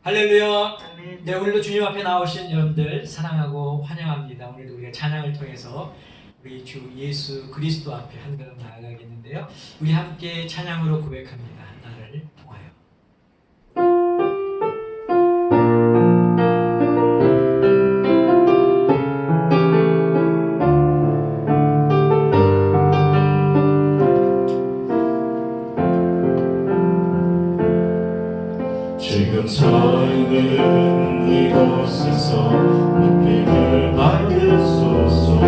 할렐루야. 아멘. 네, 오늘도 주님 앞에 나오신 여러분들 사랑하고 환영합니다. 오늘도 우리가 찬양을 통해서 우리 주 예수 그리스도 앞에 한 걸음 나아가겠는데요. 우리 함께 찬양으로 고백합니다. 나를 통하여. 지금 서 있는 이곳에서 높임을 받으소서.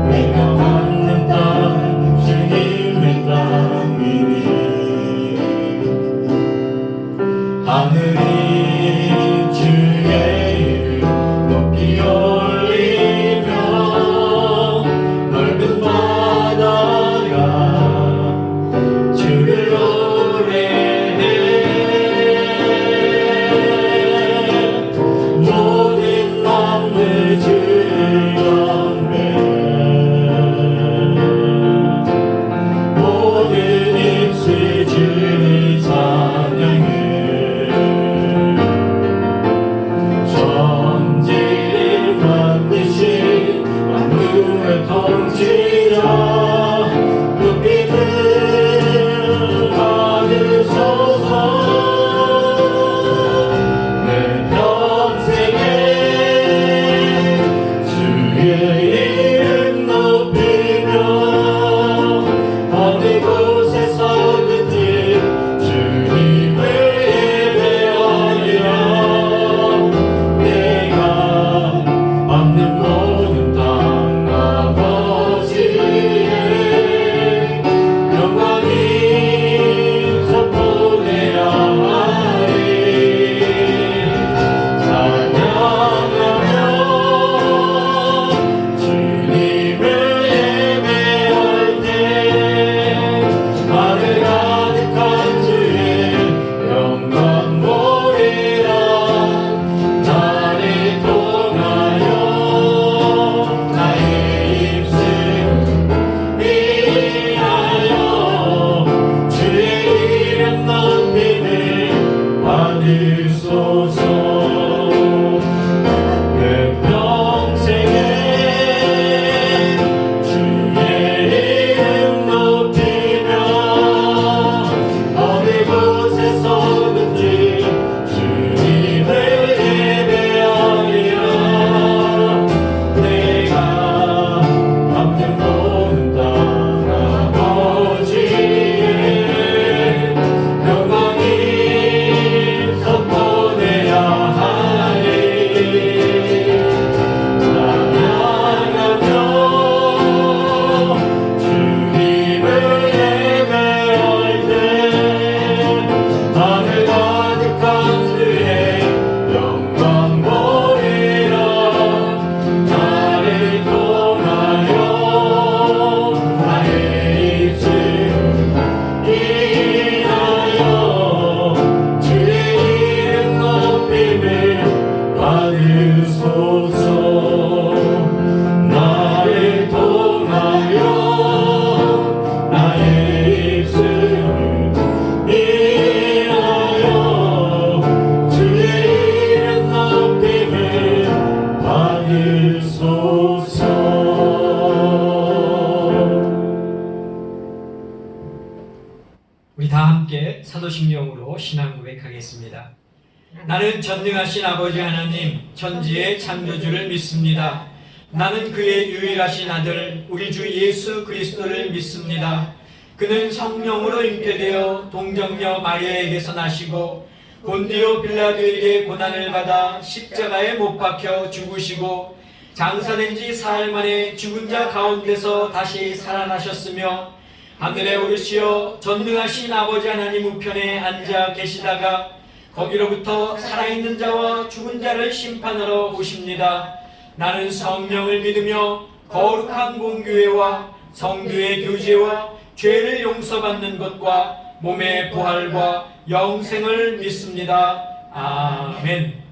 내가 받는 땅 주님의 땅이니 하늘이 주의 이름 높이 올리며 넓은 바다가 주를 모든 만물 주를 경배 모든 입술 주를 찬양해 천지를 만드신 만물의 통치자 높이 들어가소서. 우리 다 함께 사도신경으로 신앙 고백하겠습니다. 나는 전능하신 아버지 하나님 천지의 창조주를 믿습니다. 나는 그의 유일하신 아들 우리 주 예수 그리스도를 믿습니다. 그는 성령으로 잉태되어 동정녀 마리아에게서 나시고 본디오 빌라도에게 고난을 받아 십자가에 못 박혀 죽으시고 장사된 지 사흘 만에 죽은 자 가운데서 다시 살아나셨으며 하늘에 오르시어 전능하신 아버지 하나님 우편에 앉아 계시다가 거기로부터 살아있는 자와 죽은 자를 심판하러 오십니다. 나는 성령을 믿으며 거룩한 공교회와 성교의 교제와 죄를 용서받는 것과 몸의 부활과 영생을 믿습니다. 아멘.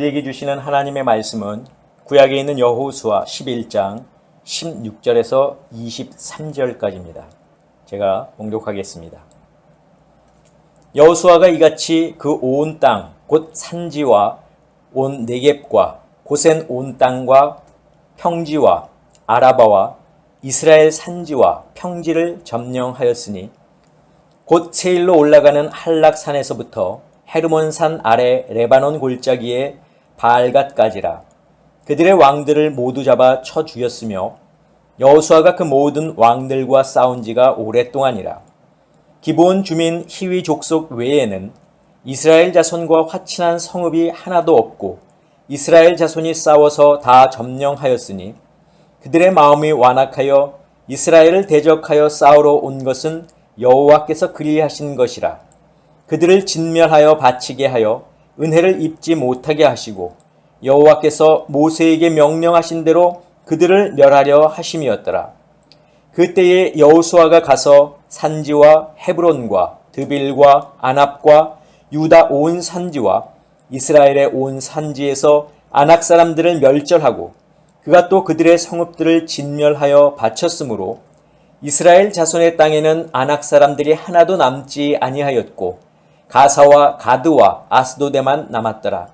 우리에게 주시는 하나님의 말씀은 구약에 있는 여호수아 11장 16절에서 23절까지입니다. 제가 봉독하겠습니다. 여호수아가 이같이 그 온 땅 곧 산지와 온 네겝과 고센 온 땅과 평지와 아라바와 이스라엘 산지와 평지를 점령하였으니 곧 세일로 올라가는 한락산에서부터 헤르몬산 아래 레바논 골짜기에 바알갓까지라. 그들의 왕들을 모두 잡아 쳐 죽였으며 여호수아가 그 모든 왕들과 싸운 지가 오랫동안이라. 기브온 주민 히위 족속 외에는 이스라엘 자손과 화친한 성읍이 하나도 없고 이스라엘 자손이 싸워서 다 점령하였으니 그들의 마음이 완악하여 이스라엘을 대적하여 싸우러 온 것은 여호와께서 그리하신 것이라. 그들을 진멸하여 바치게 하여 은혜를 입지 못하게 하시고 여호와께서 모세에게 명령하신 대로 그들을 멸하려 하심이었더라. 그때에 여호수아가 가서 산지와 헤브론과 드빌과 아납과 유다 온 산지와 이스라엘의 온 산지에서 아낙 사람들을 멸절하고 그가 또 그들의 성읍들을 진멸하여 바쳤으므로 이스라엘 자손의 땅에는 아낙 사람들이 하나도 남지 아니하였고 가사와 가드와 아스도데만 남았더라.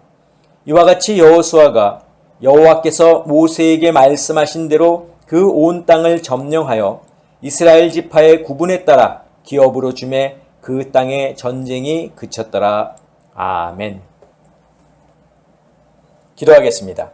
이와 같이 여호수아가 여호와께서 모세에게 말씀하신 대로 그 온 땅을 점령하여 이스라엘 지파의 구분에 따라 기업으로 주매 그 땅의 전쟁이 그쳤더라. 아멘. 기도하겠습니다.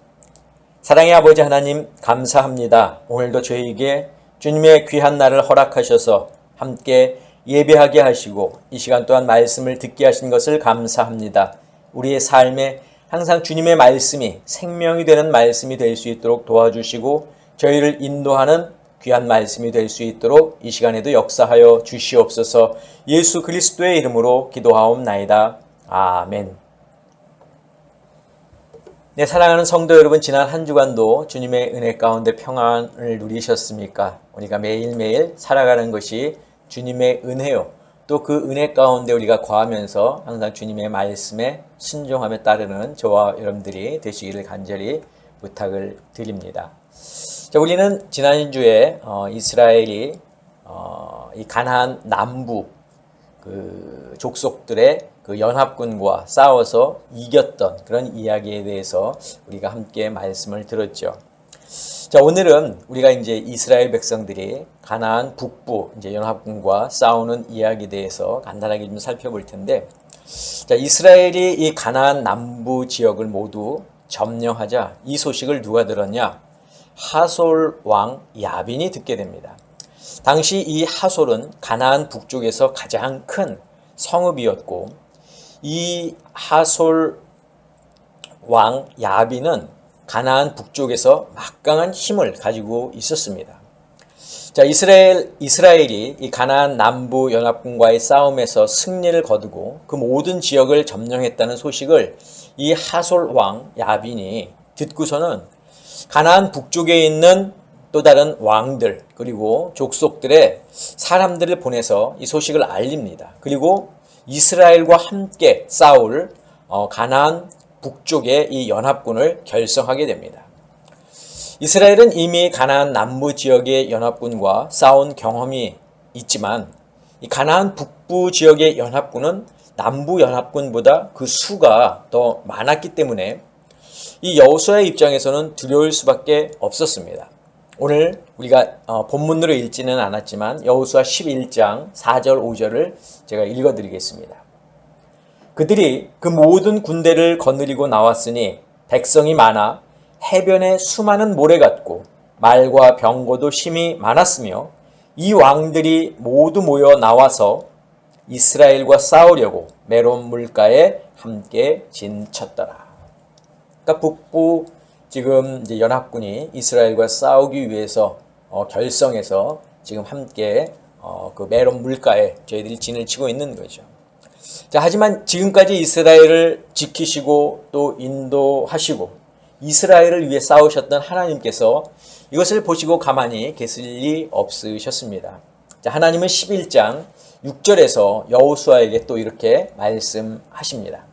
사랑의 아버지 하나님, 감사합니다. 오늘도 저희에게 주님의 귀한 날을 허락하셔서 함께 예배하게 하시고 이 시간 또한 말씀을 듣게 하신 것을 감사합니다. 우리의 삶에 항상 주님의 말씀이 생명이 되는 말씀이 될 수 있도록 도와주시고 저희를 인도하는 귀한 말씀이 될 수 있도록 이 시간에도 역사하여 주시옵소서. 예수 그리스도의 이름으로 기도하옵나이다. 아멘. 네, 사랑하는 성도 여러분, 지난 한 주간도 주님의 은혜 가운데 평안을 누리셨습니까? 우리가 매일매일 살아가는 것이 주님의 은혜요. 또 그 은혜 가운데 우리가 거하면서 항상 주님의 말씀에 순종하며 따르는 저와 여러분들이 되시기를 간절히 부탁을 드립니다. 자, 우리는 지난주에 이스라엘이 이 가나안 남부 그 족속들의 그 연합군과 싸워서 이겼던 그런 이야기에 대해서 우리가 함께 말씀을 들었죠. 자, 오늘은 우리가 이제 이스라엘 백성들이 가나안 북부 이제 연합군과 싸우는 이야기에 대해서 간단하게 좀 살펴볼 텐데, 자, 이스라엘이 이 가나안 남부 지역을 모두 점령하자 이 소식을 누가 들었냐? 하솔 왕 야빈이 듣게 됩니다. 당시 이 하솔은 가나안 북쪽에서 가장 큰 성읍이었고, 이 하솔 왕 야빈은 가나안 북쪽에서 막강한 힘을 가지고 있었습니다. 자, 이스라엘이 이 가나안 남부 연합군과의 싸움에서 승리를 거두고 그 모든 지역을 점령했다는 소식을 이 하솔 왕 야빈이 듣고서는 가나안 북쪽에 있는 또 다른 왕들 그리고 족속들의 사람들을 보내서 이 소식을 알립니다. 그리고 이스라엘과 함께 싸울 가나안 북쪽의 이 연합군을 결성하게 됩니다. 이스라엘은 이미 가나안 남부 지역의 연합군과 싸운 경험이 있지만 이 가나안 북부 지역의 연합군은 남부 연합군보다 그 수가 더 많았기 때문에 이 여호수아의 입장에서는 두려울 수밖에 없었습니다. 오늘 우리가 본문으로 읽지는 않았지만 여호수아 11장 4절 5절을 제가 읽어드리겠습니다. 그들이 그 모든 군대를 거느리고 나왔으니 백성이 많아 해변에 수많은 모래 같고 말과 병거도 심히 많았으며 이 왕들이 모두 모여 나와서 이스라엘과 싸우려고 메론 물가에 함께 진쳤더라. 그러니까 북부 지금 이제 연합군이 이스라엘과 싸우기 위해서 결성해서 지금 함께 그 메론 물가에 저희들이 진을 치고 있는 거죠. 자, 하지만 지금까지 이스라엘을 지키시고 또 인도하시고 이스라엘을 위해 싸우셨던 하나님께서 이것을 보시고 가만히 계실 리 없으셨습니다. 자, 하나님은 11장 6절에서 여호수아에게 또 이렇게 말씀하십니다.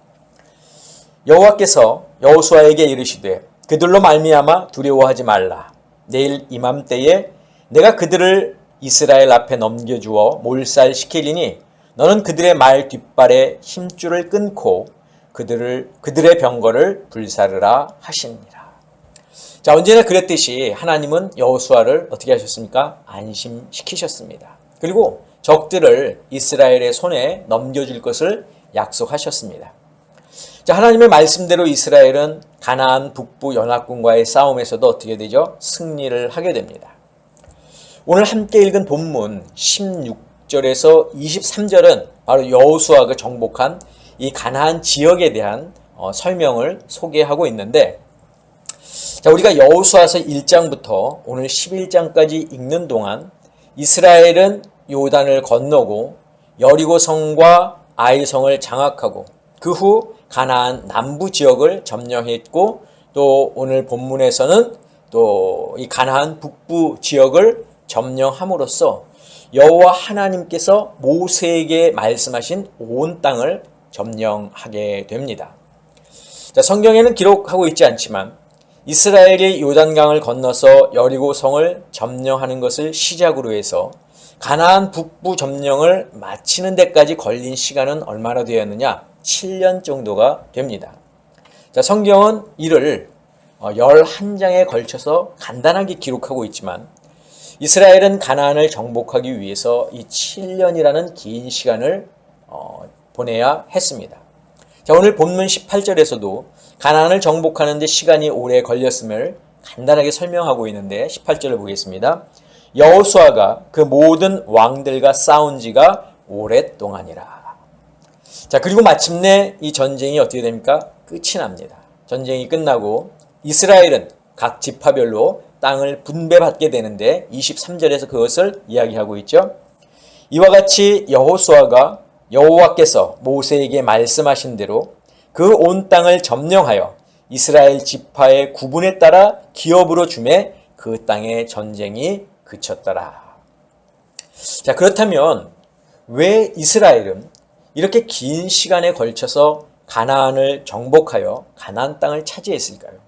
여호와께서 여호수아에게 이르시되 그들로 말미암아 두려워하지 말라. 내일 이맘때에 내가 그들을 이스라엘 앞에 넘겨주어 몰살시키리니 너는 그들의 말 뒷발에 힘줄을 끊고 그들의 병거를 불사르라 하시니라. 자, 언제나 그랬듯이 하나님은 여호수아를 어떻게 하셨습니까? 안심시키셨습니다. 그리고 적들을 이스라엘의 손에 넘겨줄 것을 약속하셨습니다. 자, 하나님의 말씀대로 이스라엘은 가나안 북부 연합군과의 싸움에서도 어떻게 되죠? 승리를 하게 됩니다. 오늘 함께 읽은 본문 16절에서 23절은 바로 여호수아가 정복한 이 가나안 지역에 대한 설명을 소개하고 있는데, 자, 우리가 여호수아서 1장부터 오늘 11장까지 읽는 동안 이스라엘은 요단을 건너고 여리고성과 아이성을 장악하고 그 후 가나안 남부 지역을 점령했고, 또 오늘 본문에서는 또 이 가나안 북부 지역을 점령함으로써 여호와 하나님께서 모세에게 말씀하신 온 땅을 점령하게 됩니다. 자, 성경에는 기록하고 있지 않지만 이스라엘이 요단강을 건너서 여리고성을 점령하는 것을 시작으로 해서 가나안 북부 점령을 마치는 데까지 걸린 시간은 얼마나 되었느냐? 7년 정도가 됩니다. 자, 성경은 이를 11장에 걸쳐서 간단하게 기록하고 있지만 이스라엘은 가나안을 정복하기 위해서 이 7년이라는 긴 시간을 보내야 했습니다. 자, 오늘 본문 18절에서도 가나안을 정복하는 데 시간이 오래 걸렸음을 간단하게 설명하고 있는데 18절을 보겠습니다. 여호수아가 그 모든 왕들과 싸운 지가 오랫동안이라. 자, 그리고 마침내 이 전쟁이 어떻게 됩니까? 끝이 납니다. 전쟁이 끝나고 이스라엘은 각 지파별로 땅을 분배받게 되는데 23절에서 그것을 이야기하고 있죠. 이와 같이 여호수아가 여호와께서 모세에게 말씀하신 대로 그 온 땅을 점령하여 이스라엘 지파의 구분에 따라 기업으로 주매 그 땅의 전쟁이 그쳤더라. 자, 그렇다면 왜 이스라엘은 이렇게 긴 시간에 걸쳐서 가나안을 정복하여 가나안 땅을 차지했을까요?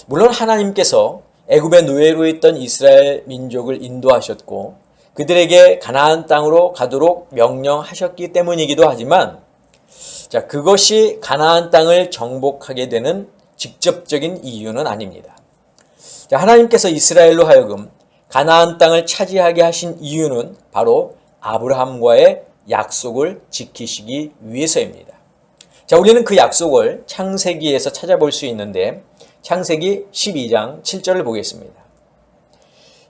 물론 하나님께서 애굽의 노예로 있던 이스라엘 민족을 인도하셨고 그들에게 가나안 땅으로 가도록 명령하셨기 때문이기도 하지만, 자, 그것이 가나안 땅을 정복하게 되는 직접적인 이유는 아닙니다. 자, 하나님께서 이스라엘로 하여금 가나안 땅을 차지하게 하신 이유는 바로 아브라함과의 약속을 지키시기 위해서입니다. 자, 우리는 그 약속을 창세기에서 찾아볼 수 있는데 창세기 12장 7절을 보겠습니다.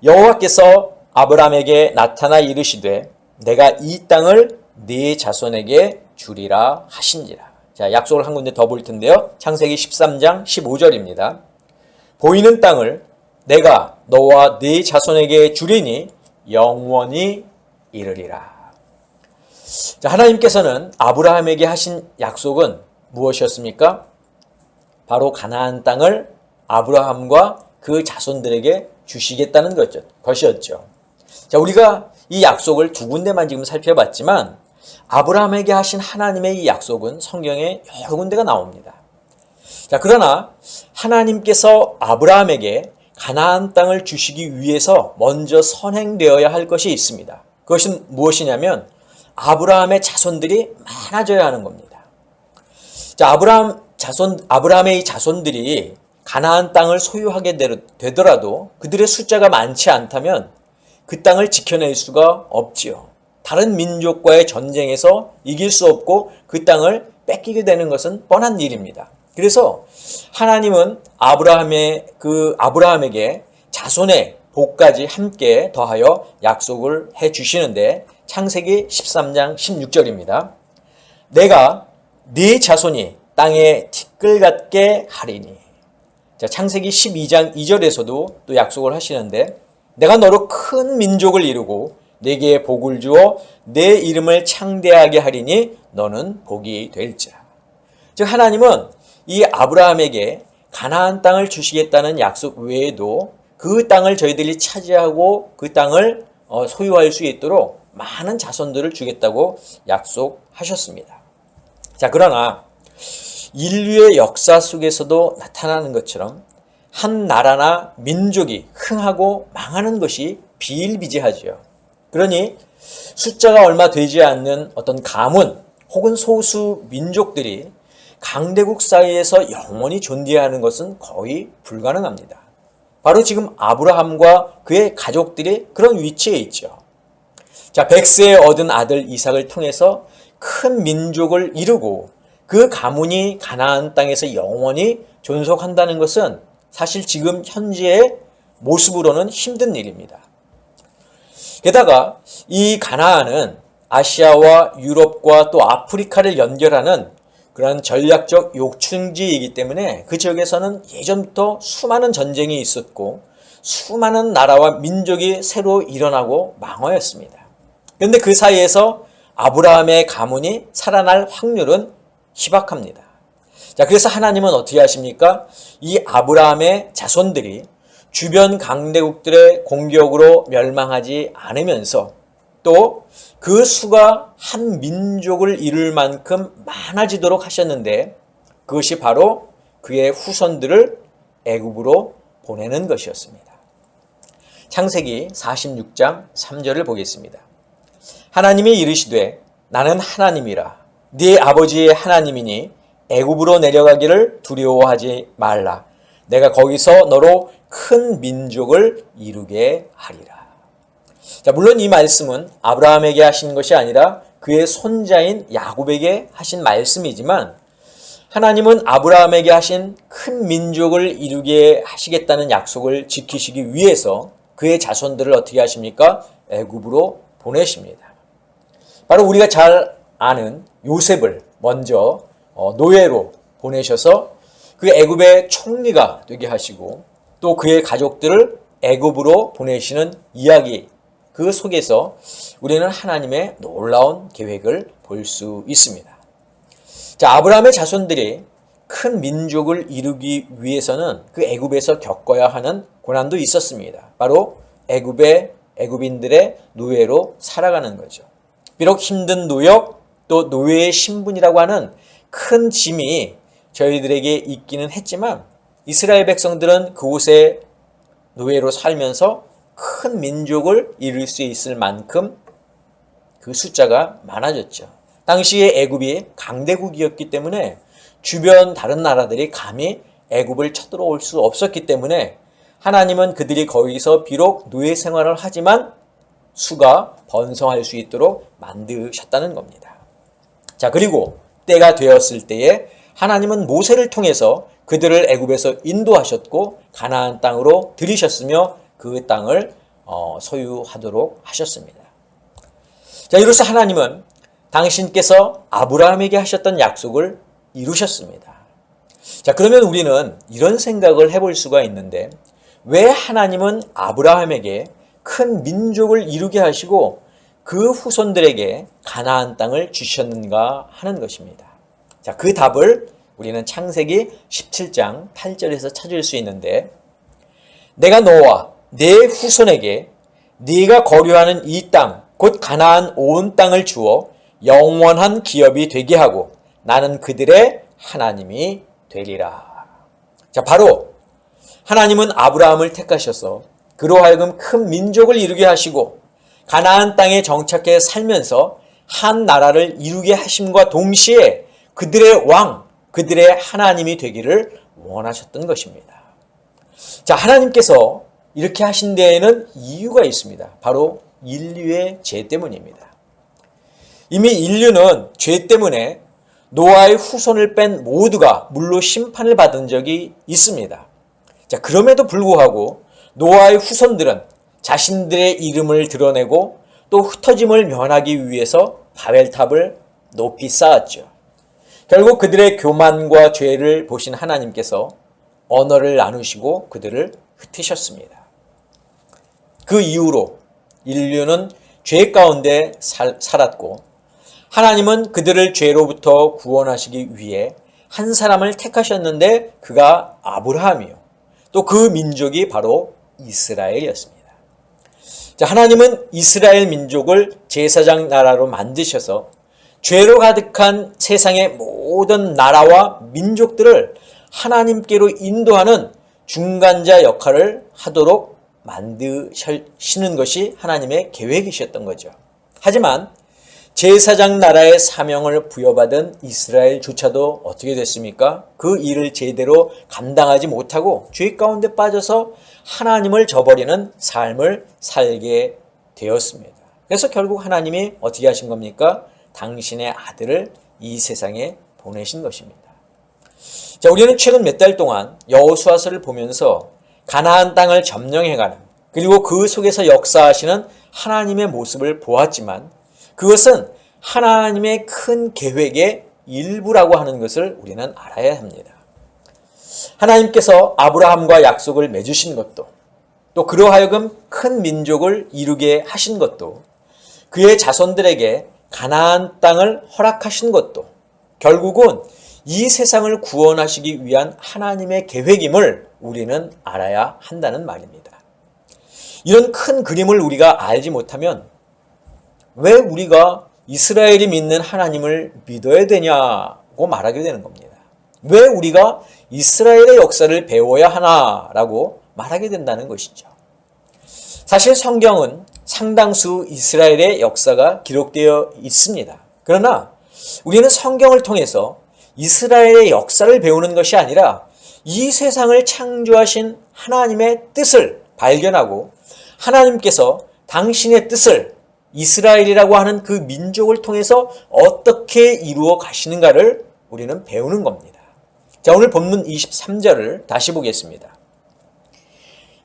여호와께서 아브라함에게 나타나 이르시되 내가 이 땅을 네 자손에게 주리라 하신지라. 자, 약속을 한 군데 더 볼 텐데요. 창세기 13장 15절입니다. 보이는 땅을 내가 너와 네 자손에게 주리니 영원히 이르리라. 자, 하나님께서는 아브라함에게 하신 약속은 무엇이었습니까? 바로 가나안 땅을 아브라함과 그 자손들에게 주시겠다는 것이었죠. 자, 우리가 이 약속을 두 군데만 지금 살펴봤지만 아브라함에게 하신 하나님의 이 약속은 성경에 여러 군데가 나옵니다. 자, 그러나 하나님께서 아브라함에게 가나안 땅을 주시기 위해서 먼저 선행되어야 할 것이 있습니다. 그것은 무엇이냐면 아브라함의 자손들이 많아져야 하는 겁니다. 자, 아브라함의 이 자손들이 가나안 땅을 소유하게 되더라도 그들의 숫자가 많지 않다면 그 땅을 지켜낼 수가 없지요. 다른 민족과의 전쟁에서 이길 수 없고 그 땅을 뺏기게 되는 것은 뻔한 일입니다. 그래서 하나님은 아브라함에게 자손의 복까지 함께 더하여 약속을 해 주시는데 창세기 13장 16절입니다. 내가 네 자손이 땅에 티끌 같게 하리니. 자, 창세기 12장 2절에서도 또 약속을 하시는데 내가 너로 큰 민족을 이루고 네게 복을 주어 내 이름을 창대하게 하리니 너는 복이 될지라. 즉 하나님은 이 아브라함에게 가나안 땅을 주시겠다는 약속 외에도 그 땅을 저희들이 차지하고 그 땅을 소유할 수 있도록 많은 자손들을 주겠다고 약속하셨습니다. 자, 그러나 인류의 역사 속에서도 나타나는 것처럼 한 나라나 민족이 흥하고 망하는 것이 비일비재하지요. 그러니 숫자가 얼마 되지 않는 어떤 가문 혹은 소수 민족들이 강대국 사이에서 영원히 존재하는 것은 거의 불가능합니다. 바로 지금 아브라함과 그의 가족들이 그런 위치에 있죠. 자, 100세에 얻은 아들 이삭을 통해서 큰 민족을 이루고 그 가문이 가나안 땅에서 영원히 존속한다는 것은 사실 지금 현재의 모습으로는 힘든 일입니다. 게다가 이 가나안은 아시아와 유럽과 또 아프리카를 연결하는 그런 전략적 요충지이기 때문에 그 지역에서는 예전부터 수많은 전쟁이 있었고 수많은 나라와 민족이 새로 일어나고 망하였습니다. 그런데 그 사이에서 아브라함의 가문이 살아날 확률은 희박합니다. 자, 그래서 하나님은 어떻게 하십니까? 이 아브라함의 자손들이 주변 강대국들의 공격으로 멸망하지 않으면서 또 그 수가 한 민족을 이룰 만큼 많아지도록 하셨는데 그것이 바로 그의 후손들을 애굽으로 보내는 것이었습니다. 창세기 46장 3절을 보겠습니다. 하나님이 이르시되 나는 하나님이라 네 아버지의 하나님이니 애굽으로 내려가기를 두려워하지 말라. 내가 거기서 너로 큰 민족을 이루게 하리라. 자, 물론 이 말씀은 아브라함에게 하신 것이 아니라 그의 손자인 야곱에게 하신 말씀이지만 하나님은 아브라함에게 하신 큰 민족을 이루게 하시겠다는 약속을 지키시기 위해서 그의 자손들을 어떻게 하십니까? 애굽으로 보내십니다. 바로 우리가 잘 아는 요셉을 먼저 노예로 보내셔서 그 애굽의 총리가 되게 하시고 또 그의 가족들을 애굽으로 보내시는 이야기, 그 속에서 우리는 하나님의 놀라운 계획을 볼 수 있습니다. 자, 아브라함의 자손들이 큰 민족을 이루기 위해서는 그 애굽에서 겪어야 하는 고난도 있었습니다. 바로 애굽인들의 노예로 살아가는 거죠. 비록 힘든 노역, 또 노예의 신분이라고 하는 큰 짐이 저희들에게 있기는 했지만 이스라엘 백성들은 그곳에 노예로 살면서 큰 민족을 이룰 수 있을 만큼 그 숫자가 많아졌죠. 당시에 애굽이 강대국이었기 때문에 주변 다른 나라들이 감히 애굽을 쳐들어올 수 없었기 때문에 하나님은 그들이 거기서 비록 노예 생활을 하지만 수가 번성할 수 있도록 만드셨다는 겁니다. 자, 그리고 때가 되었을 때에 하나님은 모세를 통해서 그들을 애굽에서 인도하셨고 가나안 땅으로 들이셨으며 그 땅을 소유하도록 하셨습니다. 자, 이로써 하나님은 당신께서 아브라함에게 하셨던 약속을 이루셨습니다. 자, 그러면 우리는 이런 생각을 해볼 수가 있는데 왜 하나님은 아브라함에게 큰 민족을 이루게 하시고 그 후손들에게 가나안 땅을 주셨는가 하는 것입니다. 자, 그 답을 우리는 창세기 17장 8절에서 찾을 수 있는데 내가 너와 내 후손에게 네가 거류하는 이 땅, 곧 가나안 온 땅을 주어 영원한 기업이 되게 하고 나는 그들의 하나님이 되리라. 자, 바로 하나님은 아브라함을 택하셔서 그로 하여금 큰 민족을 이루게 하시고 가나안 땅에 정착해 살면서 한 나라를 이루게 하심과 동시에 그들의 왕, 그들의 하나님이 되기를 원하셨던 것입니다. 자, 하나님께서 이렇게 하신 데에는 이유가 있습니다. 바로 인류의 죄 때문입니다. 이미 인류는 죄 때문에 노아의 후손을 뺀 모두가 물로 심판을 받은 적이 있습니다. 자, 그럼에도 불구하고 노아의 후손들은 자신들의 이름을 드러내고 또 흩어짐을 면하기 위해서 바벨탑을 높이 쌓았죠. 결국 그들의 교만과 죄를 보신 하나님께서 언어를 나누시고 그들을 흩으셨습니다. 그 이후로 인류는 죄 가운데 살았고 하나님은 그들을 죄로부터 구원하시기 위해 한 사람을 택하셨는데 그가 아브라함이요. 또 그 민족이 바로 이스라엘이었습니다. 자, 하나님은 이스라엘 민족을 제사장 나라로 만드셔서 죄로 가득한 세상의 모든 나라와 민족들을 하나님께로 인도하는 중간자 역할을 하도록 만드시는 것이 하나님의 계획이셨던 거죠. 하지만 제사장 나라의 사명을 부여받은 이스라엘조차도 어떻게 됐습니까? 그 일을 제대로 감당하지 못하고 죄 가운데 빠져서 하나님을 저버리는 삶을 살게 되었습니다. 그래서 결국 하나님이 어떻게 하신 겁니까? 당신의 아들을 이 세상에 보내신 것입니다. 자, 우리는 최근 몇 달 동안 여호수아서를 보면서 가나안 땅을 점령해가는, 그리고 그 속에서 역사하시는 하나님의 모습을 보았지만 그것은 하나님의 큰 계획의 일부라고 하는 것을 우리는 알아야 합니다. 하나님께서 아브라함과 약속을 맺으신 것도, 또 그로 하여금 큰 민족을 이루게 하신 것도, 그의 자손들에게 가나안 땅을 허락하신 것도 결국은 이 세상을 구원하시기 위한 하나님의 계획임을 우리는 알아야 한다는 말입니다. 이런 큰 그림을 우리가 알지 못하면 왜 우리가 이스라엘이 믿는 하나님을 믿어야 되냐고 말하게 되는 겁니다. 왜 우리가 이스라엘의 역사를 배워야 하나라고 말하게 된다는 것이죠. 사실 성경은 상당수 이스라엘의 역사가 기록되어 있습니다. 그러나 우리는 성경을 통해서 이스라엘의 역사를 배우는 것이 아니라 이 세상을 창조하신 하나님의 뜻을 발견하고 하나님께서 당신의 뜻을 이스라엘이라고 하는 그 민족을 통해서 어떻게 이루어 가시는가를 우리는 배우는 겁니다. 자, 오늘 본문 23절을 다시 보겠습니다.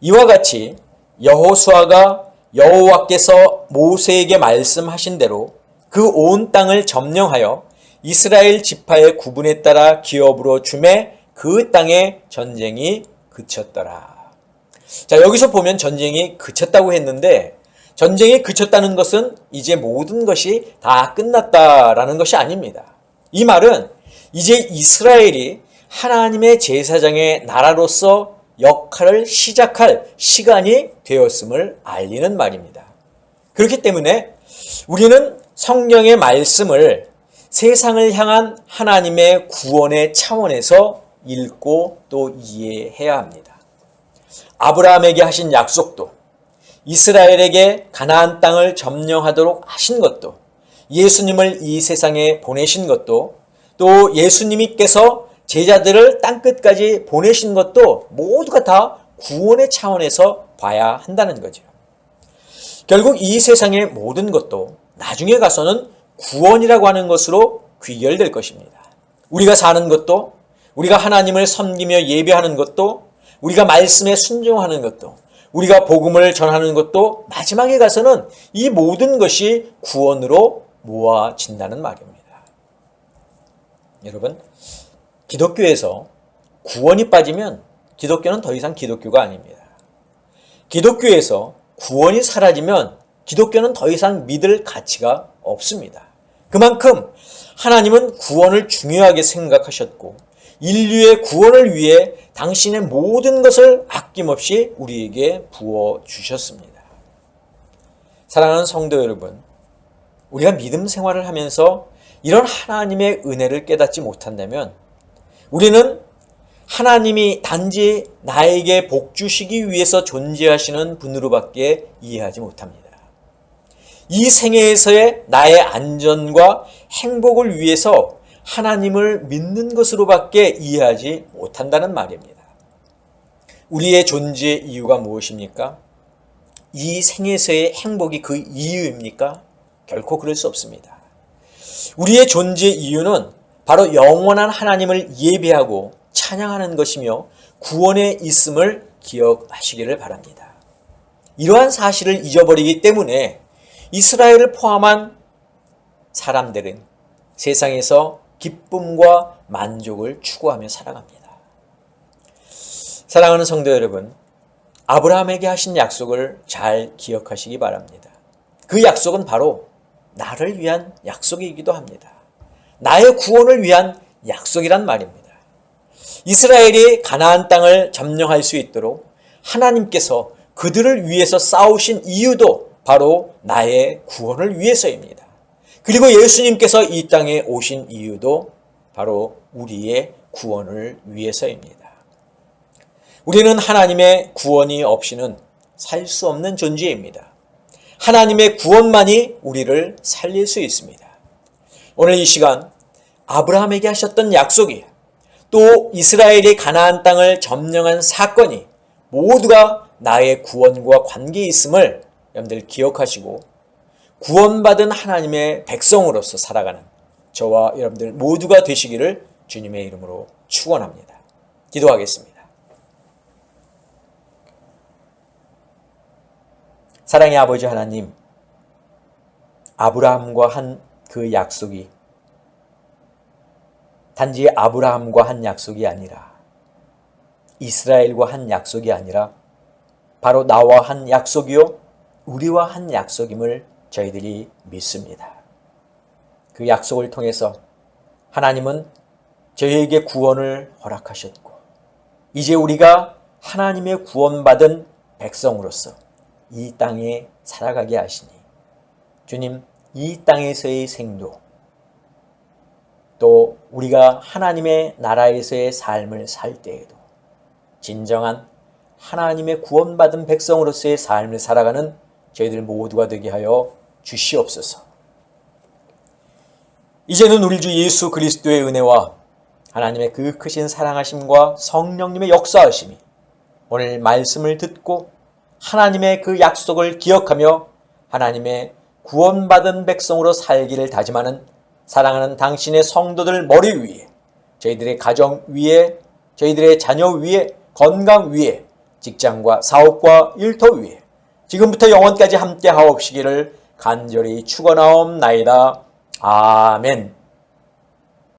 이와 같이 여호수아가 여호와께서 모세에게 말씀하신 대로 그 온 땅을 점령하여 이스라엘 지파의 구분에 따라 기업으로 주매 그 땅에 전쟁이 그쳤더라. 자, 여기서 보면 전쟁이 그쳤다고 했는데 전쟁이 그쳤다는 것은 이제 모든 것이 다 끝났다라는 것이 아닙니다. 이 말은 이제 이스라엘이 하나님의 제사장의 나라로서 역할을 시작할 시간이 되었음을 알리는 말입니다. 그렇기 때문에 우리는 성경의 말씀을 세상을 향한 하나님의 구원의 차원에서 읽고 또 이해해야 합니다. 아브라함에게 하신 약속도, 이스라엘에게 가나안 땅을 점령하도록 하신 것도, 예수님을 이 세상에 보내신 것도, 또 예수님께서 제자들을 땅끝까지 보내신 것도 모두가 다 구원의 차원에서 봐야 한다는 거죠. 결국 이 세상의 모든 것도 나중에 가서는 구원이라고 하는 것으로 귀결될 것입니다. 우리가 사는 것도, 우리가 하나님을 섬기며 예배하는 것도, 우리가 말씀에 순종하는 것도, 우리가 복음을 전하는 것도 마지막에 가서는 이 모든 것이 구원으로 모아진다는 말입니다. 여러분, 기독교에서 구원이 빠지면 기독교는 더 이상 기독교가 아닙니다. 기독교에서 구원이 사라지면 기독교는 더 이상 믿을 가치가 없습니다. 그만큼 하나님은 구원을 중요하게 생각하셨고 인류의 구원을 위해 당신의 모든 것을 아낌없이 우리에게 부어주셨습니다. 사랑하는 성도 여러분, 우리가 믿음 생활을 하면서 이런 하나님의 은혜를 깨닫지 못한다면 우리는 하나님이 단지 나에게 복 주시기 위해서 존재하시는 분으로밖에 이해하지 못합니다. 이 생애에서의 나의 안전과 행복을 위해서 하나님을 믿는 것으로밖에 이해하지 못한다는 말입니다. 우리의 존재의 이유가 무엇입니까? 이 생에서의 행복이 그 이유입니까? 결코 그럴 수 없습니다. 우리의 존재의 이유는 바로 영원한 하나님을 예배하고 찬양하는 것이며 구원에 있음을 기억하시기를 바랍니다. 이러한 사실을 잊어버리기 때문에 이스라엘을 포함한 사람들은 세상에서 기쁨과 만족을 추구하며 살아갑니다. 사랑하는 성도 여러분, 아브라함에게 하신 약속을 잘 기억하시기 바랍니다. 그 약속은 바로 나를 위한 약속이기도 합니다. 나의 구원을 위한 약속이란 말입니다. 이스라엘이 가나안 땅을 점령할 수 있도록 하나님께서 그들을 위해서 싸우신 이유도 바로 나의 구원을 위해서입니다. 그리고 예수님께서 이 땅에 오신 이유도 바로 우리의 구원을 위해서입니다. 우리는 하나님의 구원이 없이는 살 수 없는 존재입니다. 하나님의 구원만이 우리를 살릴 수 있습니다. 오늘 이 시간 아브라함에게 하셨던 약속이 또 이스라엘이 가나안 땅을 점령한 사건이 모두가 나의 구원과 관계 있음을 여러분들 기억하시고 구원받은 하나님의 백성으로서 살아가는 저와 여러분들 모두가 되시기를 주님의 이름으로 축원합니다. 기도하겠습니다. 사랑의 아버지 하나님, 아브라함과 한 그 약속이 단지 아브라함과 한 약속이 아니라 이스라엘과 한 약속이 아니라 바로 나와 한 약속이요 우리와 한 약속임을 저희들이 믿습니다. 그 약속을 통해서 하나님은 저희에게 구원을 허락하셨고 이제 우리가 하나님의 구원받은 백성으로서 이 땅에 살아가게 하시니 주님, 이 땅에서의 생도 또 우리가 하나님의 나라에서의 삶을 살 때에도 진정한 하나님의 구원받은 백성으로서의 삶을 살아가는 저희들 모두가 되게 하여 주시옵소서. 이제는 우리 주 예수 그리스도의 은혜와 하나님의 그 크신 사랑하심과 성령님의 역사하심이 오늘 말씀을 듣고 하나님의 그 약속을 기억하며 하나님의 구원받은 백성으로 살기를 다짐하는 사랑하는 당신의 성도들 머리 위에 저희들의 가정 위에 저희들의 자녀 위에 건강 위에 직장과 사업과 일터 위에 지금부터 영원까지 함께 하옵시기를 간절히 축원하옵나이다. 아멘.